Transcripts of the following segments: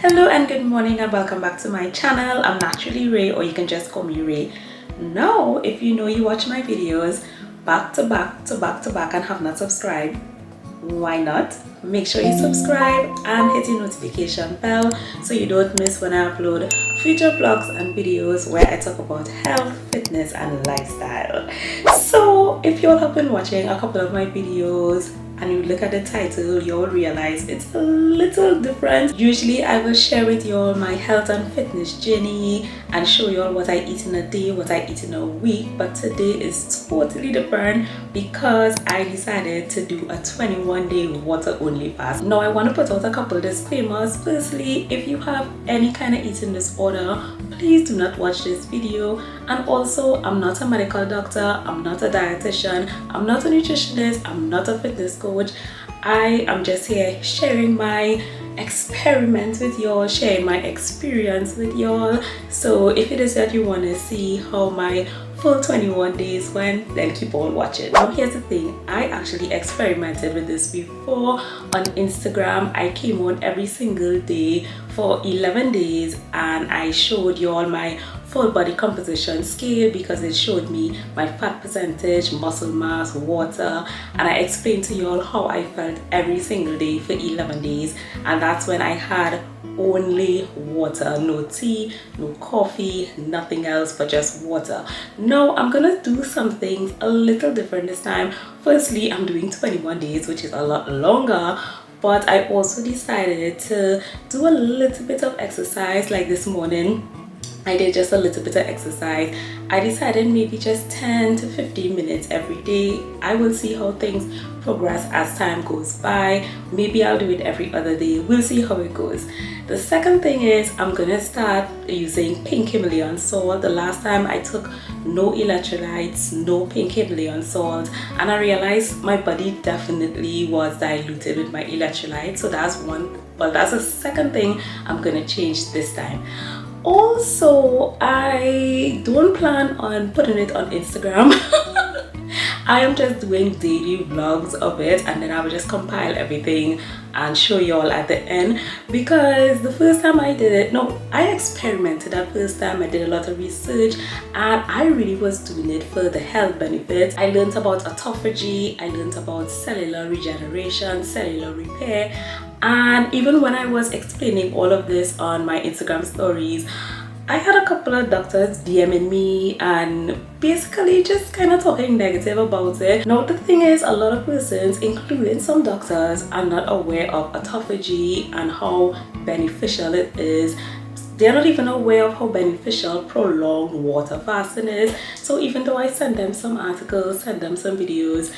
Hello and good morning and welcome back to my channel. I'm naturally Ray, or you can just call me Ray. Now, if you know you watch my videos back to back to back to back and have not subscribed, why not? Make sure you subscribe and hit the notification bell so you don't miss when I upload future vlogs and videos where I talk about health, fitness and lifestyle. So if you all have been watching a couple of my videos and you look at the title, you'll realize it's a little different. Usually I will share with you all my health and fitness journey and show you all what I eat in a day, what I eat in a week, but today is totally different because I decided to do a 21-day water only fast. Now I want to put out a couple disclaimers. Firstly, if you have any kind of eating disorder, please do not watch this video. And also, I'm not a medical doctor, I'm not a dietitian, I'm not a nutritionist, I'm not a fitness coach. I am just here sharing my experiments with y'all, sharing my experience with y'all. So if it is that you want to see how my full 21 days went, then keep on watching. Now here's the thing, I actually experimented with this before on Instagram. I came on every single day for 11 days and I showed y'all my full body composition scale because it showed me my fat percentage, muscle mass, water, and I explained to y'all how I felt every single day for 11 days. And that's when I had only water, no tea, no coffee, nothing else but just water. Now I'm gonna do something a little different this time. Firstly, I'm doing 21 days, which is a lot longer, but I also decided to do a little bit of exercise. Like this morning I did just a little bit of exercise. I decided maybe just 10 to 15 minutes every day. I will see how things progress as time goes by. Maybe I'll do it every other day. We'll see how it goes. The second thing is I'm gonna start using pink Himalayan salt. The last time I took no electrolytes, no pink Himalayan salt, and I realized my body definitely was diluted with my electrolytes. So that's one, well, that's the second thing I'm gonna change this time. Also, I don't plan on putting it on Instagram. I am just doing daily vlogs of it, and then I will just compile everything and show you all at the end. Because the first time I did it, no, I experimented that first time. I did a lot of research and I really was doing it for the health benefits. I learned about autophagy, I learned about cellular regeneration, cellular repair, and even when I was explaining all of this on my Instagram stories, I had a couple of doctors DMing me and basically just kind of talking negative about it. Now the thing is, a lot of persons, including some doctors, are not aware of autophagy and how beneficial it is. They're not even aware of how beneficial prolonged water fasting is. So even though I sent them some articles, sent them some videos,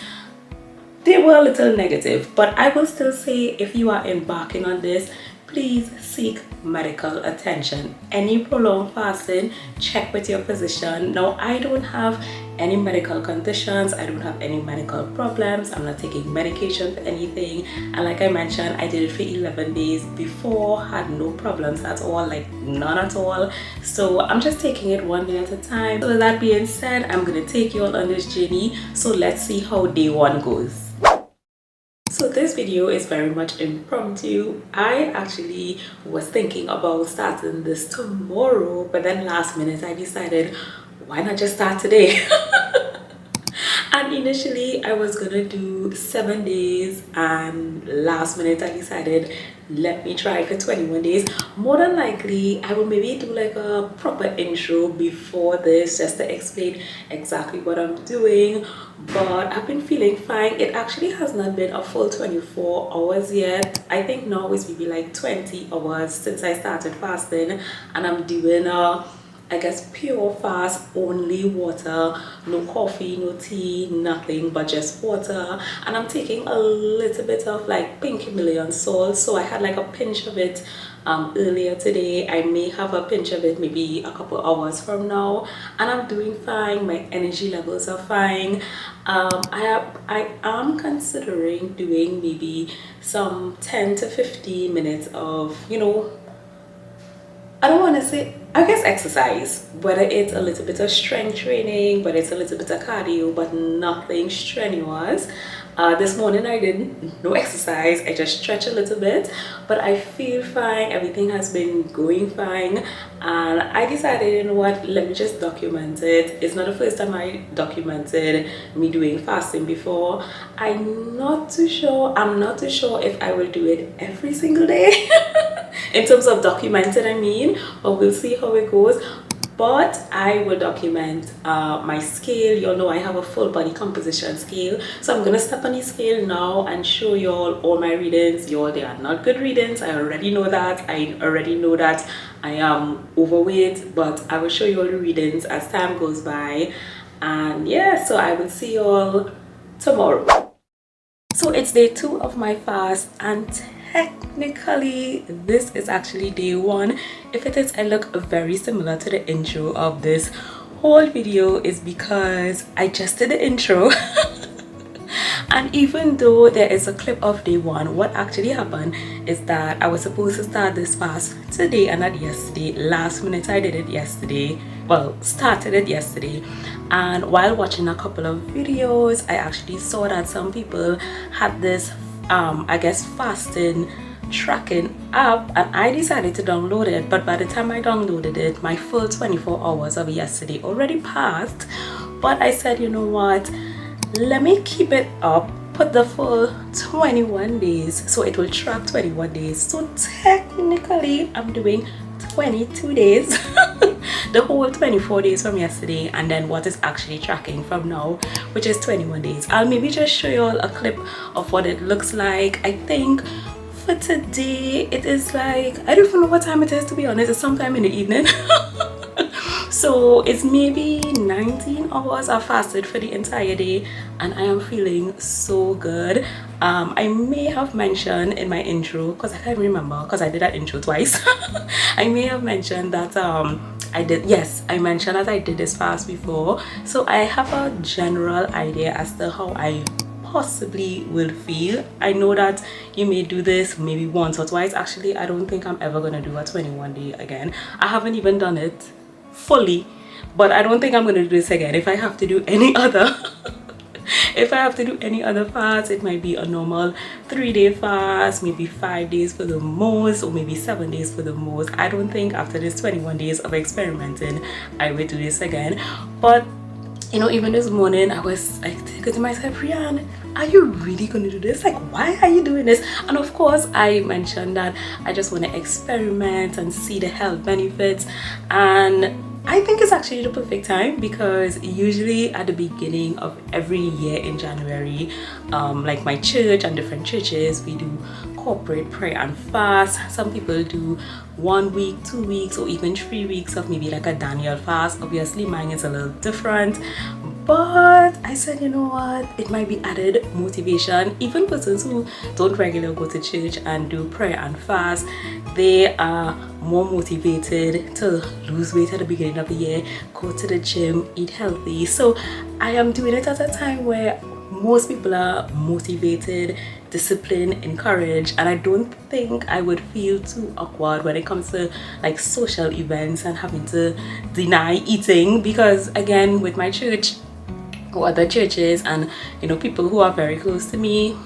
they were a little negative. But I will still say, if you are embarking on this, please seek medical attention. Any prolonged fasting, check with your physician. Now, I don't have any medical conditions, I don't have any medical problems, I'm not taking medication for anything, and like I mentioned, I did it for 11 days before, had no problems at all, like none at all. So I'm just taking it one day at a time. So with that being said, I'm gonna take you all on this journey. So let's see how day one goes. So this video is very much impromptu. I actually was thinking about starting this tomorrow, but then last minute I decided, why not just start today? And initially I was gonna do 7 days, and last minute I decided, let me try for 21 days. More than likely I will maybe do like a proper intro before this just to explain exactly what I'm doing. But I've been feeling fine. It actually has not been a full 24 hours yet. I think now it's maybe like 20 hours since I started fasting, and I'm doing I guess pure fast, only water, no coffee, no tea, nothing but just water. And I'm taking a little bit of like pink Himalayan salt, so I had like a pinch of it earlier today. I may have a pinch of it maybe a couple hours from now, and I'm doing fine. My energy levels are fine. I am considering doing maybe some 10 to 15 minutes of, you know, I don't want to say, I guess exercise, whether it's a little bit of strength training, whether it's a little bit of cardio, but nothing strenuous. This morning I did no exercise, I just stretched a little bit, but I feel fine. Everything has been going fine, and I decided, you know what, let me just document it. It's not the first time I documented me doing fasting before. I'm not too sure if I will do it every single day in terms of documented, I mean, but we'll see how it goes. But I will document my scale. You all know I have a full body composition scale, so I'm gonna step on the scale now and show you all my readings. Y'all, they are not good readings. I already know that. I already know that I am overweight, but I will show you all the readings as time goes by. And yeah, so I will see you all tomorrow. So it's day 2 of my fast, and technically this is actually day 1. If it is, I look very similar to the intro of this whole video is because I just did the intro. And even though there is a clip of day 1, what actually happened is that I was supposed to start this fast today and not yesterday. Last minute I did it yesterday, well, started it yesterday. And while watching a couple of videos, I actually saw that some people had this I guess fasting tracking app, and I decided to download it. But by the time I downloaded it, my full 24 hours of yesterday already passed. But I said, you know what, let me keep it up, put the full 21 days, so it will track 21 days. So technically I'm doing 22 days the whole 24 days from yesterday, and then what is actually tracking from now, which is 21 days. I'll maybe just show you all a clip of what it looks like. I think for today it is like, I don't even know what time it is, to be honest. It's sometime in the evening. So it's maybe 19 hours I fasted for the entire day, and I am feeling so good. I may have mentioned in my intro, because I can't remember because I did that intro twice. I may have mentioned that I mentioned that I did this fast before, so I have a general idea as to how I possibly will feel. I know that you may do this maybe once or twice. Actually, I don't think I'm ever gonna do a 21 day again. I haven't even done it fully, but I don't think I'm gonna do this again. If I have to do any other if I have to do any other fast, it might be a normal 3-day fast, maybe 5 days for the most, or maybe 7 days for the most. I don't think after this 21 days of experimenting I will do this again. But you know, even this morning I was like thinking to myself, Rian, are you really gonna do this? Like, why are you doing this? And of course I mentioned that I just want to experiment and see the health benefits, and I think it's actually the perfect time, because usually at the beginning of every year in January, like my church and different churches, we do corporate prayer and fast. Some people do 1 week, 2 weeks, or even 3 weeks of maybe like a Daniel fast. Obviously mine is a little different, but I said, you know what, it might be added motivation. Even persons who don't regularly go to church and do prayer and fast, they are more motivated to lose weight at the beginning of the year, go to the gym, eat healthy. So I am doing it at a time where most people are motivated, disciplined, encouraged, and I don't think I would feel too awkward when it comes to like social events and having to deny eating, because again, with my church or other churches and you know, people who are very close to me,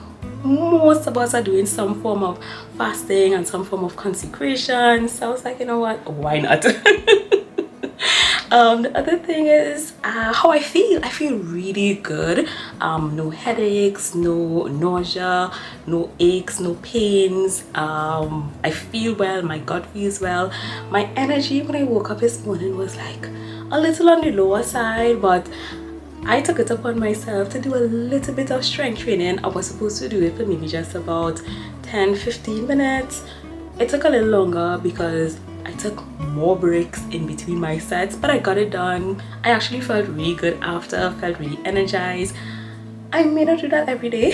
most of us are doing some form of fasting and some form of consecration. So I was like, you know what, why not? The other thing is how I feel. I feel really good. No headaches, no nausea, no aches, no pains. I feel well, my gut feels well. My energy when I woke up this morning was like a little on the lower side, but I took it upon myself to do a little bit of strength training. I was supposed to do it for maybe just about 10-15 minutes. It took a little longer because I took more breaks in between my sets, but I got it done. I actually felt really good after, felt really energized. I may not do that every day.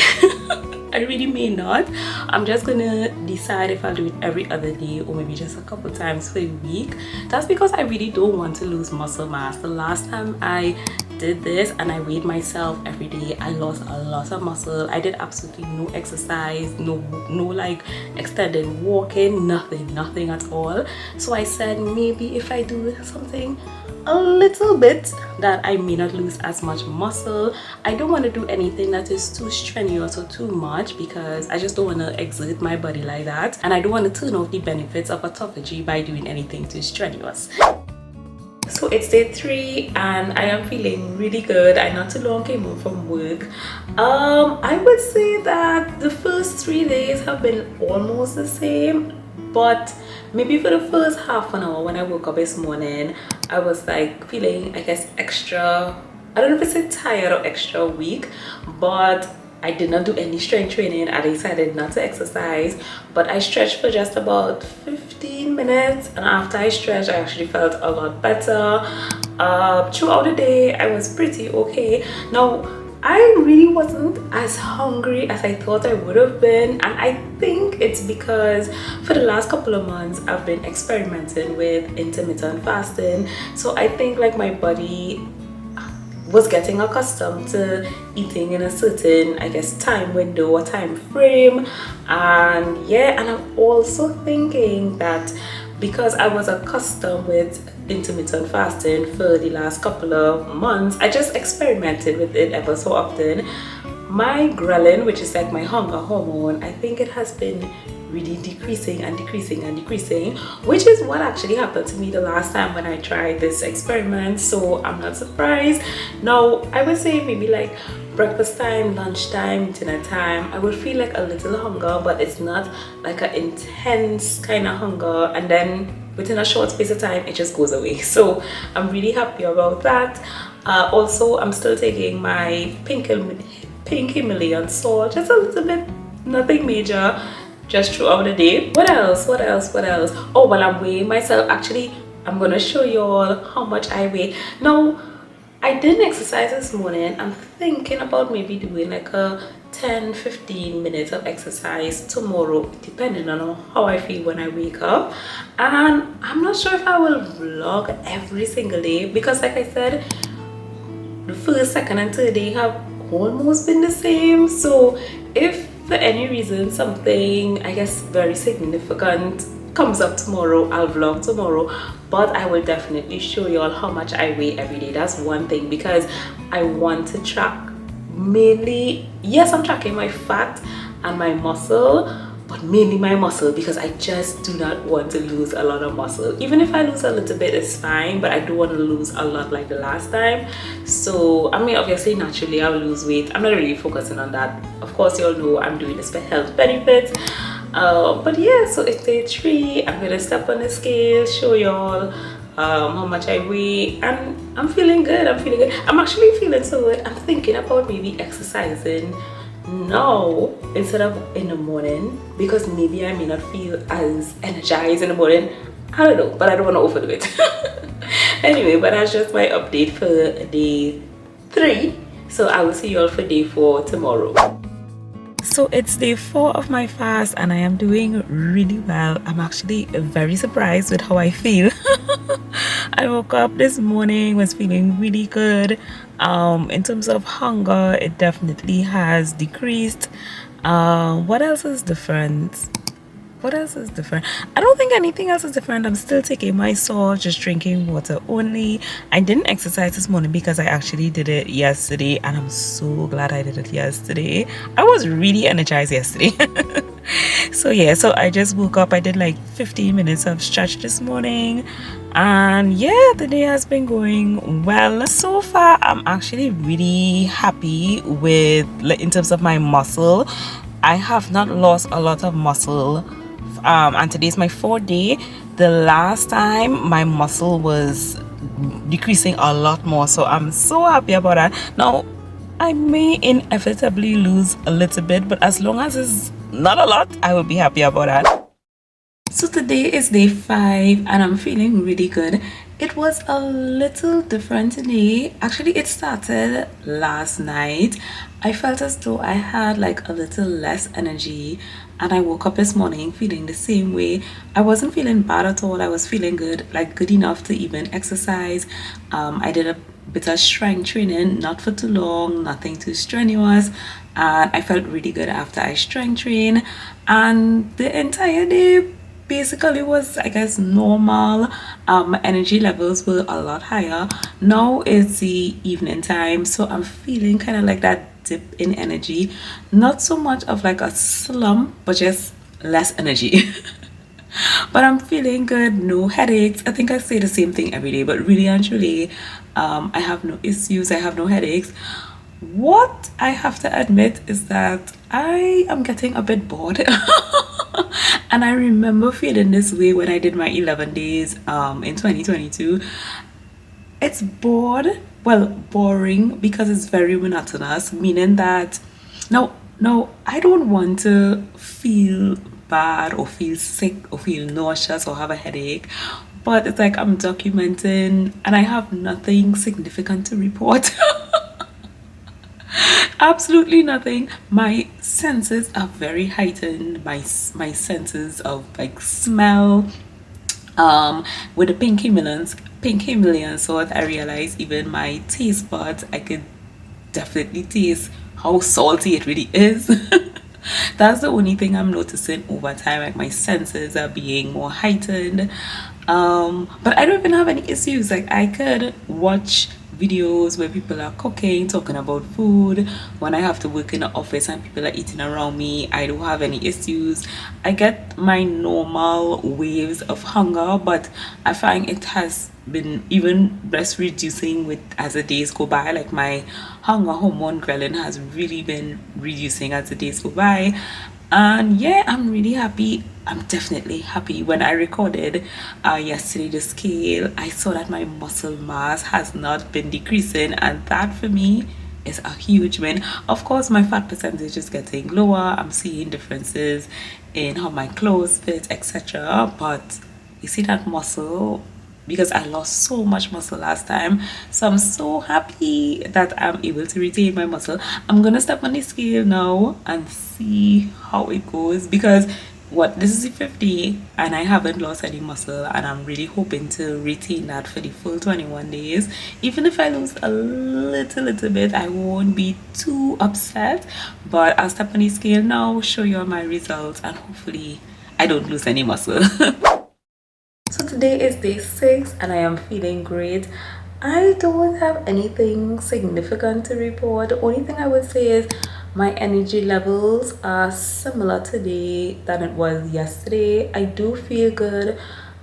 I really may not. I'm just gonna decide if I'll do it every other day or maybe just a couple times per week. That's because I really don't want to lose muscle mass. The last time I did this and I weighed myself every day, I lost a lot of muscle. I did absolutely no exercise, no like extended walking, nothing at all. So I said maybe if I do something a little bit, that I may not lose as much muscle. I don't want to do anything that is too strenuous or too much because I just don't want to exert my body like that, and I don't want to turn off the benefits of autophagy by doing anything too strenuous. So it's day 3 and I am feeling really good. I not too long came home from work. I would say that the first 3 days have been almost the same, but maybe for the first half an hour when I woke up this morning, I was like feeling, I guess, extra, I don't know if it's tired or extra weak, but I did not do any strength training. I decided not to exercise, but I stretched for just about 15 minutes, and after I stretched I actually felt a lot better. Throughout the day I was pretty okay. Now I really wasn't as hungry as I thought I would have been, and I think it's because for the last couple of months I've been experimenting with intermittent fasting. So I think like my body was getting accustomed to eating in a certain, I guess, time window or time frame. And yeah, and I'm also thinking that because I was accustomed with intermittent fasting for the last couple of months, I just experimented with it ever so often. My ghrelin, which is like my hunger hormone, I think it has been really decreasing and decreasing and decreasing, which is what actually happened to me the last time when I tried this experiment. So I'm not surprised. Now I would say maybe like breakfast time, lunchtime, dinner time, I would feel like a little hunger, but it's not like an intense kind of hunger, and then within a short space of time it just goes away. So I'm really happy about that. Also, I'm still taking my pink Himalayan salt, just a little bit, nothing major, just throughout the day. What else? Oh, while I'm weighing myself, actually I'm gonna show you all how much I weigh. Now I didn't exercise this morning. I'm thinking about maybe doing like a 10-15 minutes of exercise tomorrow, depending on how I feel when I wake up. And I'm not sure if I will vlog every single day because like I said, the first, second and third day have almost been the same. So if for any reason something, I guess, very significant comes up tomorrow, I'll vlog tomorrow, but I will definitely show you all how much I weigh every day. That's one thing, because I want to track mainly, yes, I'm tracking my fat and my muscle, but mainly my muscle, because I just do not want to lose a lot of muscle. Even if I lose a little bit, it's fine, but I don't want to lose a lot like the last time. So I mean, obviously naturally I will lose weight. I'm not really focusing on that. Of course, you all know I'm doing this for health benefits. But yeah, so it's day 3. I'm gonna step on the scale, show y'all how much I weigh, and I'm feeling good. I'm actually feeling so good. I'm thinking about maybe exercising now instead of in the morning, because maybe I may not feel as energized in the morning. I don't know, but I don't want to overdo it. Anyway, but that's just my update for day 3. So I will see you all for day 4 tomorrow. So it's day 4 of my fast and I am doing really well. I'm actually very surprised with how I feel. I woke up this morning, was feeling really good. In terms of hunger, it definitely has decreased. What else is different? I don't think anything else is different. I'm still taking my salt, just drinking water only. I didn't exercise this morning because I actually did it yesterday, and I'm so glad I did it yesterday. I was really energized yesterday. So yeah, so I just woke up. I did like 15 minutes of stretch this morning, and yeah, the day has been going well so far. I'm actually really happy with, in terms of my muscle. I have not lost a lot of muscle, and today's my 4th day. The last time my muscle was decreasing a lot more, so I'm so happy about that. Now I may inevitably lose a little bit, but as long as it's not a lot, I will be happy about that. So today is day 5 and I'm feeling really good. It was a little different today. Actually, it started last night. I felt as though I had like a little less energy, and I woke up this morning feeling the same way. I wasn't feeling bad at all. I was feeling good, like good enough to even exercise. I did a bit of strength training, not for too long, nothing too strenuous, and I felt really good after I strength trained. And the entire day basically was, I guess, normal. My energy levels were a lot higher. Now it's the evening time, so I'm feeling kind of like that dip in energy. Not so much of like a slump, but just less energy. But I'm feeling good, no headaches. I think I say the same thing every day, but really and truly, I have no issues, I have no headaches. What I have to admit is that I am getting a bit bored. And I remember feeling this way when I did my 11 days in 2022. It's boring because it's very monotonous, meaning that no, I don't want to feel bad or feel sick or feel nauseous or have a headache, but it's like I'm documenting and I have nothing significant to report. Absolutely nothing. My senses are very heightened. My senses of like smell, with the pinky millions, so I realized even my taste buds, I could definitely taste how salty it really is. That's the only thing I'm noticing over time, like my senses are being more heightened. But I don't even have any issues. Like I could watch videos where people are cooking, talking about food. When I have to work in the office and people are eating around me, I don't have any issues. I get my normal waves of hunger, but I find it has been even less reducing with as the days go by. Like my hunger hormone ghrelin has really been reducing as the days go by. And yeah, I'm really happy. I'm definitely happy. When I recorded yesterday the scale, I saw that my muscle mass has not been decreasing, and that for me is a huge win. Of course, my fat percentage is getting lower. I'm seeing differences in how my clothes fit, etc. But you see that muscle, because I lost so much muscle last time. So I'm so happy that I'm able to retain my muscle. I'm gonna step on the scale now and see how it goes, because this is the 50 and I haven't lost any muscle, and I'm really hoping to retain that for the full 21 days. Even if I lose a little bit, I won't be too upset. But I'll step on the scale now, show you all my results, and hopefully I don't lose any muscle. So today is day 6 and I am feeling great. I don't have anything significant to report. The only thing I would say is my energy levels are similar today than it was yesterday. I do feel good.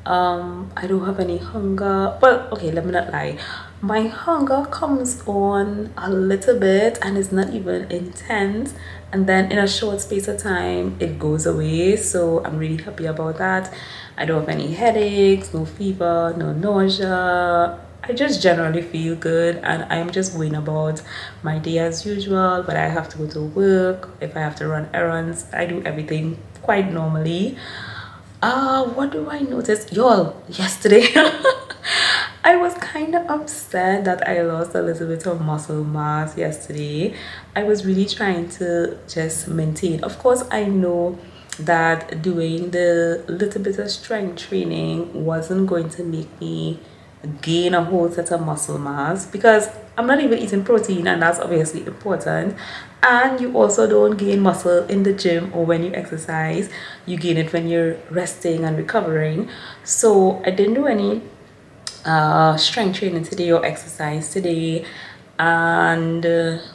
I don't have any hunger. Well, okay, let me not lie. My hunger comes on a little bit and it's not even intense, and then in a short space of time it goes away. So I'm really happy about that. I don't have any headaches, no fever, no nausea. I just generally feel good, and I'm just going about my day as usual. But I have to go to work. If I have to run errands, I do everything quite normally. What do I notice? Y'all, yesterday I was kind of upset that I lost a little bit of muscle mass yesterday. I was really trying to just maintain. Of course, I know that doing the little bit of strength training wasn't going to make me gain a whole set of muscle mass, because I'm not even eating protein, and that's obviously important. And you also don't gain muscle in the gym or when you exercise. You gain it when you're resting and recovering. So I didn't do any strength training today or exercise today. And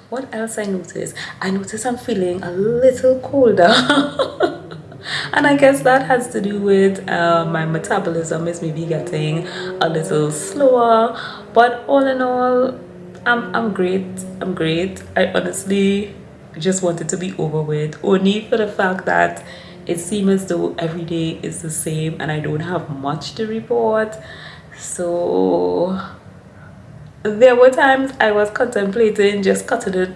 what else I noticed? I noticed I'm feeling a little colder. And I guess that has to do with my metabolism is maybe getting a little slower. But all in all, I'm great. I'm great. I honestly just wanted to be over with, only for the fact that it seems as though every day is the same and I don't have much to report. So there were times I was contemplating just cutting it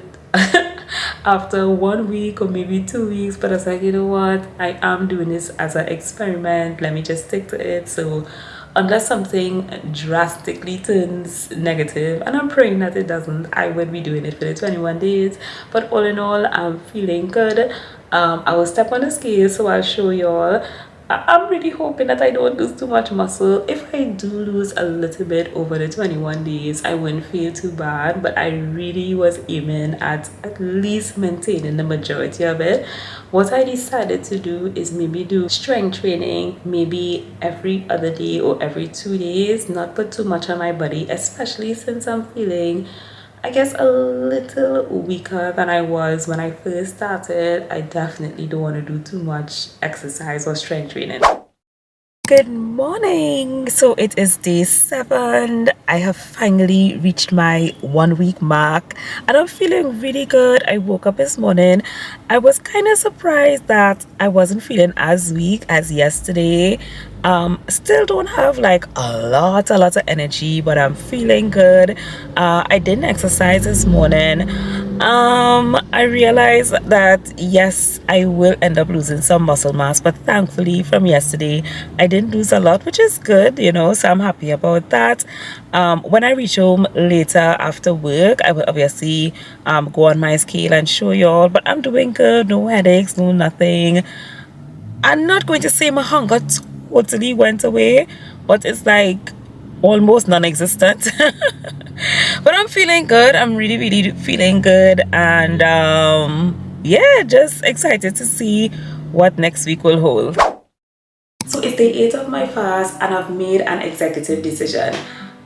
after 1 week or maybe 2 weeks, but I was like, you know what, I am doing this as an experiment, let me just stick to it. So unless something drastically turns negative, and I'm praying that it doesn't, I will be doing it for the 21 days. But all in all, I'm feeling good. I will step on the scale, so I'll show y'all. I'm really hoping that I don't lose too much muscle. If I do lose a little bit over the 21 days, I wouldn't feel too bad, but I really was aiming at least maintaining the majority of it. What I decided to do is maybe do strength training maybe every other day or every 2 days, not put too much on my body, especially since I'm feeling, I guess, a little weaker than I was when I first started. I definitely don't want to do too much exercise or strength training. Good morning. So it is day 7. I have finally reached my 1 week mark and I'm feeling really good. I woke up this morning. I was kind of surprised that I wasn't feeling as weak as yesterday. Still don't have like a lot of energy, but I'm feeling good. I didn't exercise this morning. I realized that yes, I will end up losing some muscle mass, but thankfully from yesterday I didn't lose a lot, which is good, so I'm happy about that. When I reach home later after work, I will obviously go on my scale and show y'all, but I'm doing good. No headaches, no nothing. I'm not going to say my hunger totally went away, but it's like almost non-existent. But I'm feeling good. I'm really feeling good, and yeah, just excited to see what next week will hold. So it's day 8 of my fast and I've made an executive decision.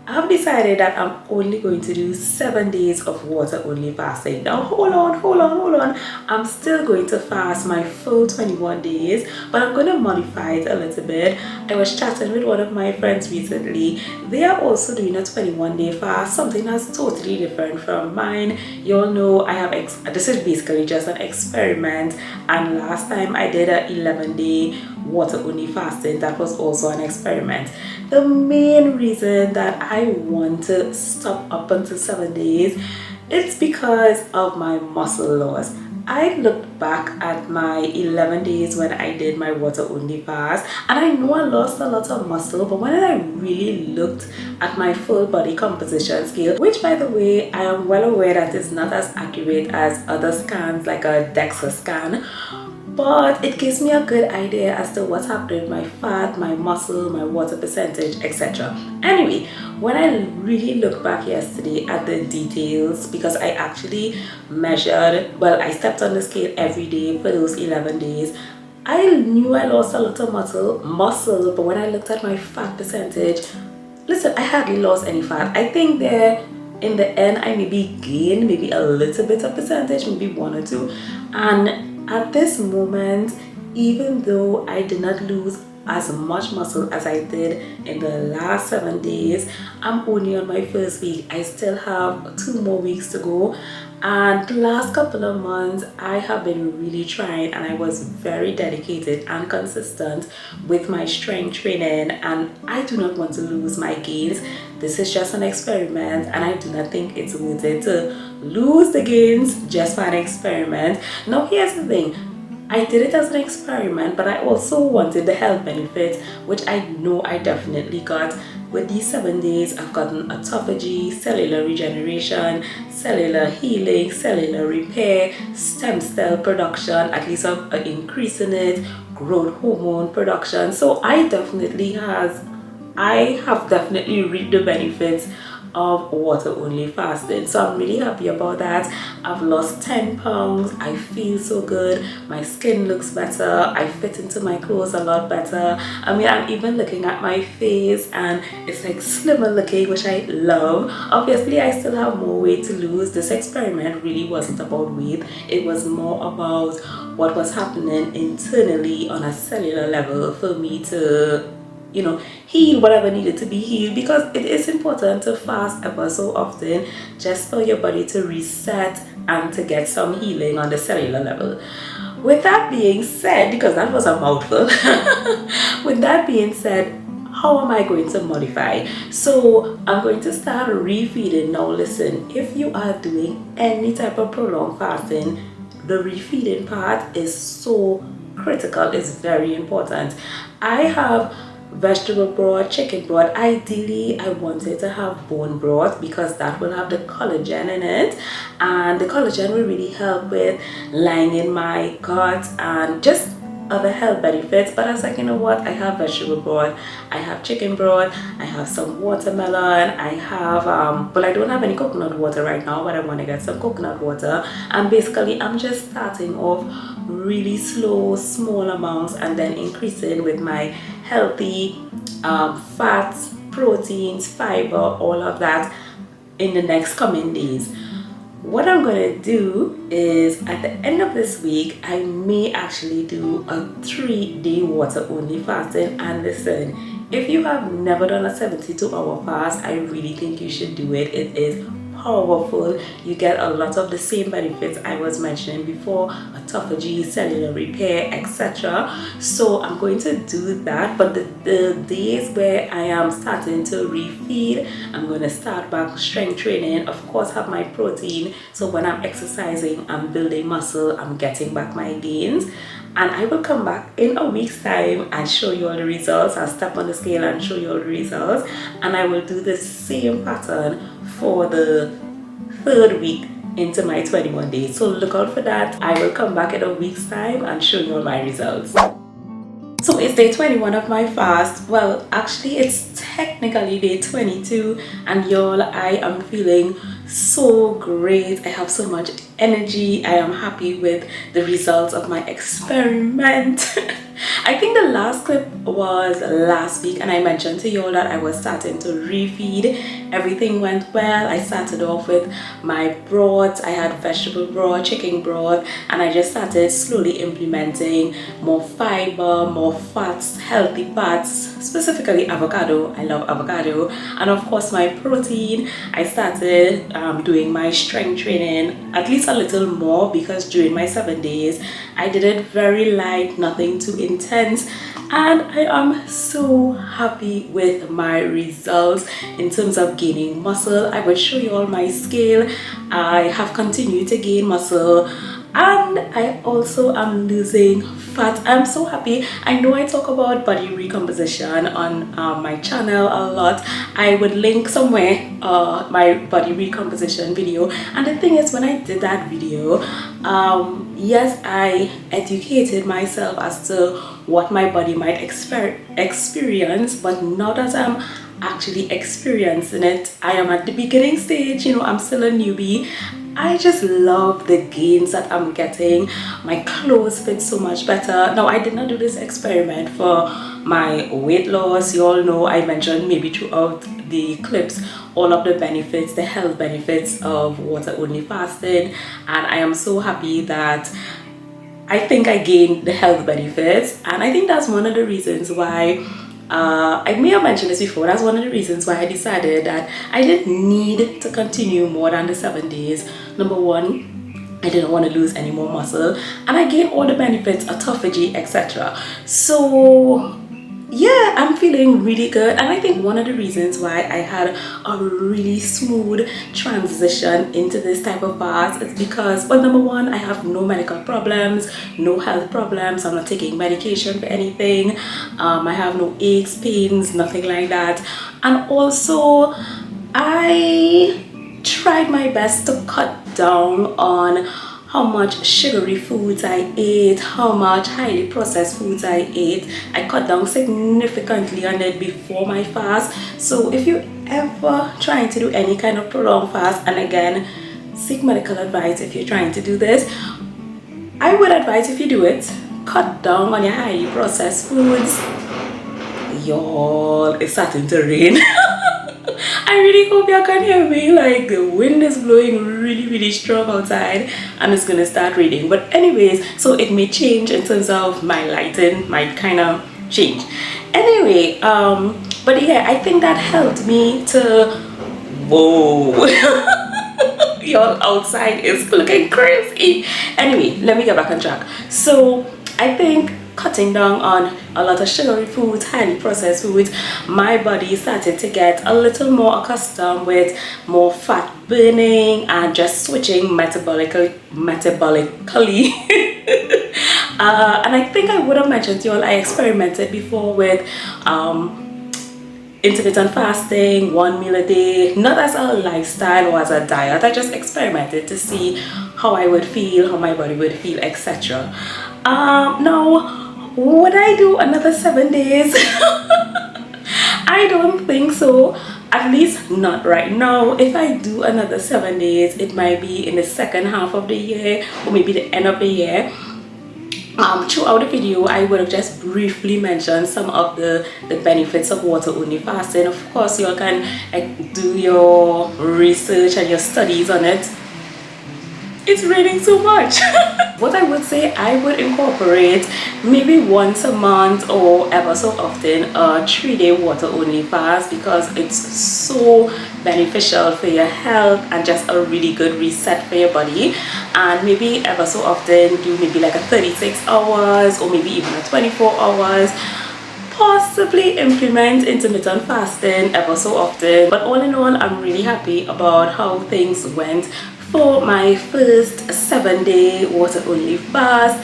I've decided that I'm only going to do 7 days of water only fasting. Now hold on. I'm still going to fast my full 21 days, but I'm going to modify it a little bit. I was chatting with one of my friends recently. They are also doing a 21-day fast, something that's totally different from mine. You all know I have, this is basically just an experiment, and last time I did a 11-day water only fasting. That was also an experiment. The main reason that I want to stop up until 7 days, it's because of my muscle loss. I looked back at my 11 days when I did my water only fast, and I know I lost a lot of muscle, but when I really looked at my full body composition scale, which by the way I am well aware that is not as accurate as other scans like a DEXA scan, but it gives me a good idea as to what's happening with my fat, my muscle, my water percentage, etc. Anyway, when I really look back yesterday at the details, because I actually measured, well, I stepped on the scale every day for those 11 days, I knew I lost a lot of muscle, but when I looked at my fat percentage, listen, I hardly lost any fat. I think there in the end I maybe gained maybe a little bit of percentage, maybe 1 or 2, and at this moment, even though I did not lose as much muscle as I did in the last 7 days, I'm only on my first week. I still have 2 more weeks to go, and the last couple of months I have been really trying, and I was very dedicated and consistent with my strength training, and I do not want to lose my gains. This is just an experiment, and I do not think it's worth it to lose the gains just for an experiment. Now here's the thing, I did it as an experiment, but I also wanted the health benefits, which I know I definitely got. With these 7 days, I've gotten autophagy, cellular regeneration, cellular healing, cellular repair, stem cell production, at least an increase in it, growth hormone production. So I have definitely reaped the benefits of water only fasting, so I'm really happy about that. I've lost 10 pounds. I feel so good. My skin looks better. I fit into my clothes a lot better. I mean, I'm even looking at my face and it's like slimmer looking, which I love. Obviously I still have more weight to lose. This experiment really wasn't about weight. It was more about what was happening internally on a cellular level for me to heal whatever needed to be healed, because it is important to fast ever so often just for your body to reset and to get some healing on the cellular level. With that being said, because that was a mouthful, with that being said, how am I going to modify? So I'm going to start refeeding. Now listen, if you are doing any type of prolonged fasting, the refeeding part is so critical. It's very important. I have vegetable broth, chicken broth. Ideally I wanted to have bone broth because that will have the collagen in it, and the collagen will really help with lining my gut and just other health benefits, but I was like, you know what, I have vegetable broth, I have chicken broth, I have some watermelon, I have but I don't have any coconut water right now, but I want to get some coconut water. And basically I'm just starting off really slow, small amounts, and then increasing with my healthy fats, proteins, fiber, all of that in the next coming days. What I'm gonna do is at the end of this week, I may actually do a 3-day water only fasting. And listen, if you have never done a 72-hour fast, I really think you should do it. It is powerful. You get a lot of the same benefits I was mentioning before: autophagy, cellular repair, etc. So I'm going to do that. But the days where I am starting to refeed, I'm going to start back strength training, of course have my protein, so when I'm exercising, I'm building muscle, I'm getting back my gains. And I will come back in a week's time and show you all the results. I'll step on the scale and show you all the results, and I will do the same pattern for the 3rd week into my 21 days. So look out for that. I will come back in a week's time and show you all my results. So it's day 21 of my fast. Well, actually it's technically day 22, and y'all, I am feeling so great. I have so much energy. I am happy with the results of my experiment. I think the last clip was last week, and I mentioned to y'all that I was starting to refeed. Everything went well. I started off with my broth. I had vegetable broth, chicken broth, and I just started slowly implementing more fiber, more fats, healthy fats, specifically avocado. I love avocado. And of course my protein. I started doing my strength training at least a little more, because during my 7 days I did it very light, nothing too intense, and I am so happy with my results in terms of gaining muscle. I will show you all my scale. I have continued to gain muscle, and I also am losing fat. I'm so happy. I know I talk about body recomposition on my channel a lot. I would link somewhere my body recomposition video. And the thing is, when I did that video, yes, I educated myself as to what my body might experience, but now that I'm actually experiencing it, I am at the beginning stage, you know, I'm still a newbie. I just love the gains that I'm getting. My clothes fit so much better. Now, I did not do this experiment for my weight loss. You all know I mentioned maybe throughout the clips all of the benefits, the health benefits of water only fasting, and I am so happy that I think I gained the health benefits. And I think that's one of the reasons why I may have mentioned this before. That's one of the reasons why I decided that I didn't need to continue more than the 7 days. Number one, I didn't want to lose any more muscle, and I gained all the benefits, autophagy, etc. So yeah, I'm feeling really good. And I think one of the reasons why I had a really smooth transition into this type of fast is because, well, number one, I have no medical problems, no health problems. I'm not taking medication for anything. I have no aches, pains, nothing like that. And also, I tried my best to cut down on how much sugary foods I ate, how much highly processed foods I ate. I cut down significantly on it before my fast. So if you're ever trying to do any kind of prolonged fast, and again, seek medical advice if you're trying to do this, I would advise, if you do it, cut down on your highly processed foods. Y'all, it's starting to rain. I really hope y'all can hear me. Like, the wind is blowing really strong outside, and it's gonna start raining. But anyways, so it may change in terms of my lighting, might kind of change. Anyway, but yeah, I think that helped me to, whoa. Y'all, outside is looking crazy. Anyway, let me get back on track. So I think cutting down on a lot of sugary foods, highly processed foods, my body started to get a little more accustomed with more fat burning and just switching metabolically. And I think I would have mentioned to you all, I experimented before with intermittent fasting, 1 meal a day, not as a lifestyle or as a diet. I just experimented to see how I would feel, how my body would feel, etc. Now, Would I do another 7 days? I don't think so. At least not right now. If I do another 7 days, it might be in the second half of the year or maybe the end of the year. Throughout the video, I would have just briefly mentioned some of the benefits of water only fasting. Of course, you all can do your research and your studies on it. It's raining so much. What I would say, I would incorporate maybe once a month or ever so often a 3-day water only fast, because it's so beneficial for your health and just a really good reset for your body. And maybe ever so often do maybe like a 36 hours or maybe even a 24 hours. Possibly implement intermittent fasting ever so often. But all in all, I'm really happy about how things went for my first 7-day water only fast.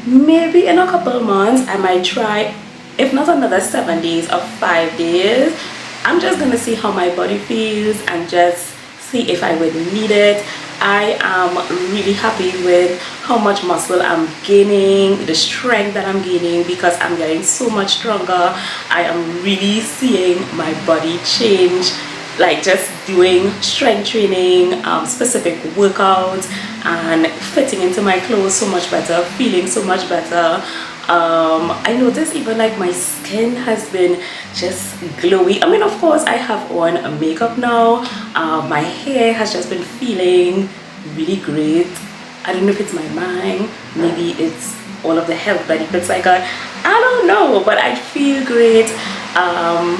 Maybe in a couple months I might try, if not another 7 days, of 5 days. I'm just gonna see how my body feels and just see if I would need it. I am really happy with how much muscle I'm gaining, the strength that I'm gaining, because I'm getting so much stronger. I am really seeing my body change, like just doing strength training, specific workouts, and fitting into my clothes so much better, feeling so much better. I noticed even like my skin has been just glowy. I mean, of course I have on a makeup now. My hair has just been feeling really great. I don't know if it's my mind, maybe it's all of the health benefits I got, I don't know, but I feel great, and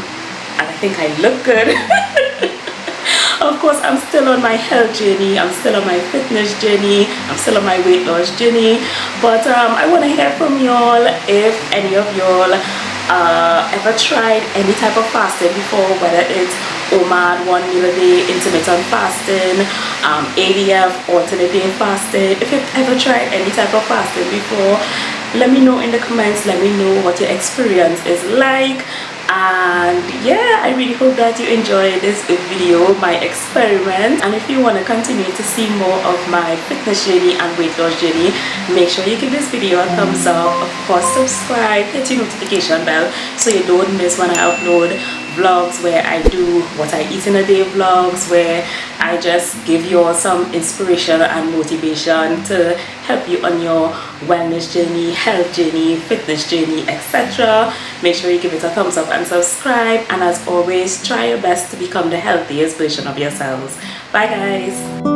I think I look good. Of course, I'm still on my health journey, I'm still on my fitness journey, I'm still on my weight loss journey. But I want to hear from y'all if any of y'all ever tried any type of fasting before, whether it's OMAD, 1 meal a day, intermittent fasting, ADF, alternate day fasting. If you've ever tried any type of fasting before, let me know in the comments. Let me know what your experience is like. And yeah, I really hope that you enjoyed this video, my experiment. And if you want to continue to see more of my fitness journey and weight loss journey, make sure you give this video a thumbs up. Of course, subscribe, hit your notification bell so you don't miss when I upload vlogs where I do what I eat in a day vlogs, where I just give you all some inspiration and motivation to help you on your wellness journey, health journey, fitness journey, etc. Make sure you give it a thumbs up and subscribe, and as always, try your best to become the healthiest version of yourselves. Bye guys.